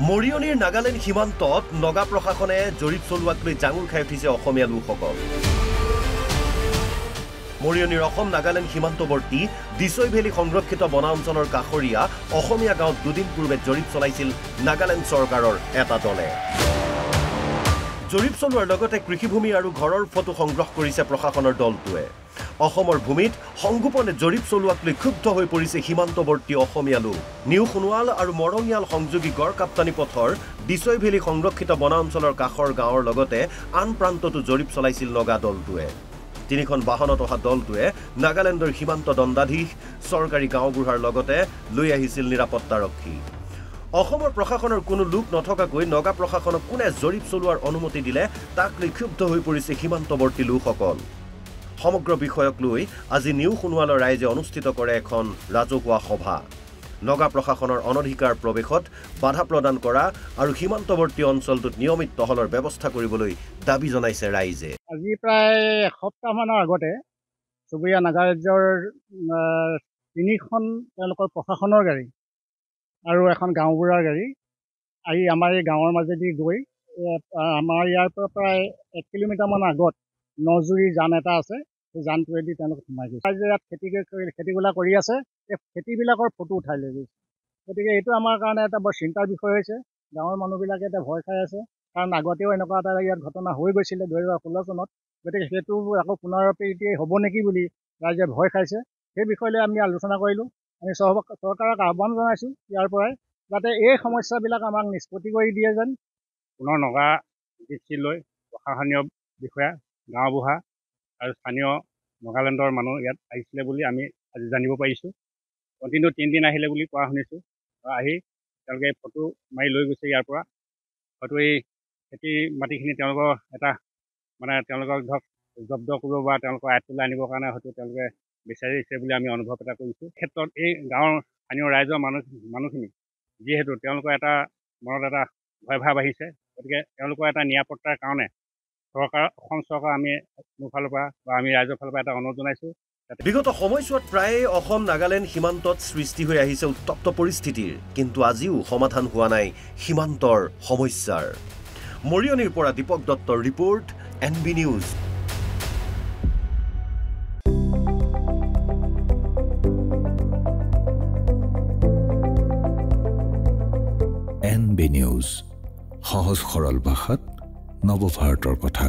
মৰিয়নিৰ নাগালেণ্ড সীমান্তত নগা প্ৰশাসনে জৰীপ চলোৱাক লৈ জাঙুৰ খাই উঠিছে অসমীয়া লোকসকল। মৰিয়নিৰ অসম নাগালেণ্ড সীমান্তৱৰ্তী দিছৈ ভেলী সংৰক্ষিত বনাঞ্চলৰ কাষৰীয়া অসমীয়া গাঁৱত দুদিন পূৰ্বে জৰীপ চলাইছিল নাগালেণ্ড চৰকাৰৰ এটা দলে। জৰীপ চলোৱাৰ লগতে কৃষিভূমি আৰু ঘৰৰ ফটো সংগ্ৰহ কৰিছে প্ৰশাসনৰ দলটোৱে। অসমৰ ভূমিত সংগোপনে জৰীপ চলোৱাক লৈ ক্ষুব্ধ হৈ পৰিছে সীমান্তৱৰ্তী অসমীয়া লোক। নিউ সোণোৱাল আৰু মৰঙিয়াল সংযোগী গড় কাপ্তানী পথৰ দিছৈ ভেলী সংৰক্ষিত বনাঞ্চলৰ কাষৰ গাঁৱৰ লগতে আন প্ৰান্ততো জৰীপ চলাইছিল নগা দলটোৱে। তিনিখন বাহনত অহা দলটোৱে নাগালেণ্ডৰ সীমান্ত দণ্ডাধীশ, চৰকাৰী গাঁওবুঢ়াৰ লগতে লৈ আহিছিল নিৰাপত্তাৰক্ষী। অসমৰ প্ৰশাসনৰ কোনো লোক নথকাকৈ নগা প্ৰশাসনক কোনে জৰীপ চলোৱাৰ অনুমতি দিলে তাক লৈ ক্ষুব্ধ হৈ পৰিছে সীমান্তৱৰ্তী লোকসকল। সমগ্ৰ বিষয়ক লৈ আজি নিউ সোণোৱালৰ ৰাইজে অনুষ্ঠিত কৰে এখন ৰাজহুৱা সভা। নগা প্ৰশাসনৰ অনধিকাৰ প্ৰৱেশত বাধা প্ৰদান কৰা আৰু সীমান্তৱৰ্তী অঞ্চলটোত নিয়মিত টহলৰ ব্যৱস্থা কৰিবলৈ দাবী জনাইছে ৰাইজে। আজি প্ৰায় এসপ্তাহমানৰ আগতে চুবুৰীয়া নাগা ৰাজ্যৰ 3খন তেওঁলোকৰ প্ৰশাসনৰ গাড়ী আৰু এখন গাঁওবুঢ়াৰ গাড়ী আহি আমাৰ এই গাঁৱৰ মাজেদি গৈ আমাৰ ইয়াৰ পৰা প্ৰায় 1 কিলোমিটাৰমান আগত নজুৰি জান এটা আছে, সেই জানটোৱেদি তেওঁলোকে সোমাই গৈছে। ইয়াত খেতিবিলাক কৰি আছে, এই খেতিবিলাকৰ ফটো উঠাই লৈ গৈছে। গতিকে এইটো আমাৰ কাৰণে এটা বৰ চিন্তাৰ বিষয় হৈছে। গাঁৱৰ মানুহবিলাকে এতিয়া ভয় খাই আছে, কাৰণ আগতেও এনেকুৱা এটা ইয়াত ঘটনা হৈ গৈছিলে 2016 চনত। গতিকে সেইটো আকৌ পুনৰাবৃত্তি হ'ব নেকি বুলি ৰাইজে ভয় খাইছে। সেই বিষয়লৈ আমি আলোচনা কৰিলোঁ। আমি চৰকাৰক আহ্বান জনাইছোঁ ইয়াৰ পৰাই যাতে এই সমস্যাবিলাক আমাক নিষ্পত্তি কৰি দিয়ে যেন। পুনৰ নগা দৃষ্টিলৈ প্ৰশাসনীয় বিষয়া, গাঁওবুঢ়া আৰু স্থানীয় নাগালেণ্ডৰ মানুহ ইয়াত আহিছিলে বুলি আমি আজি জানিব পাৰিছোঁ। কণ্টিনিউ 3 দিন আহিলে বুলি কোৱা শুনিছোঁ। আহি তেওঁলোকে ফটো মাৰি লৈ গৈছে ইয়াৰ পৰা। হয়তো এই খেতি মাটিখিনি তেওঁলোকৰ এটা তেওঁলোকক ধৰক জব্দ কৰিব বা তেওঁলোকৰ আয়ত্তলৈ আনিবৰ কাৰণে হয়তো তেওঁলোকে বিচাৰিছে বুলি আমি অনুভৱ এটা কৰিছোঁ। ক্ষেত্ৰত এই গাঁৱৰ স্থানীয় ৰাইজৰ মানুহখিনি যিহেতু তেওঁলোকৰ এটা মনত এটা ভয় ভাৱ আহিছে, গতিকে তেওঁলোকৰ এটা নিৰাপত্তাৰ কাৰণে অসম চৰকাৰ আমি মোৰ ফালৰ পৰা বা আমি ৰাইজৰ ফালৰ পৰা এটা অনুৰোধ জনাইছোঁ। বিগত সময়ছোৱাত প্ৰায়ে অসম নাগালেণ্ড সীমান্তত সৃষ্টি হৈ আহিছে উত্তপ্ত পৰিস্থিতিৰ, কিন্তু আজিও সমাধান হোৱা নাই সীমান্তৰ সমস্যাৰ। মৰিয়নিৰ পৰা দীপক দত্তৰ report, NB news. NB news, সহজ সৰল ভাষাত নৱভাৰতৰ কথা।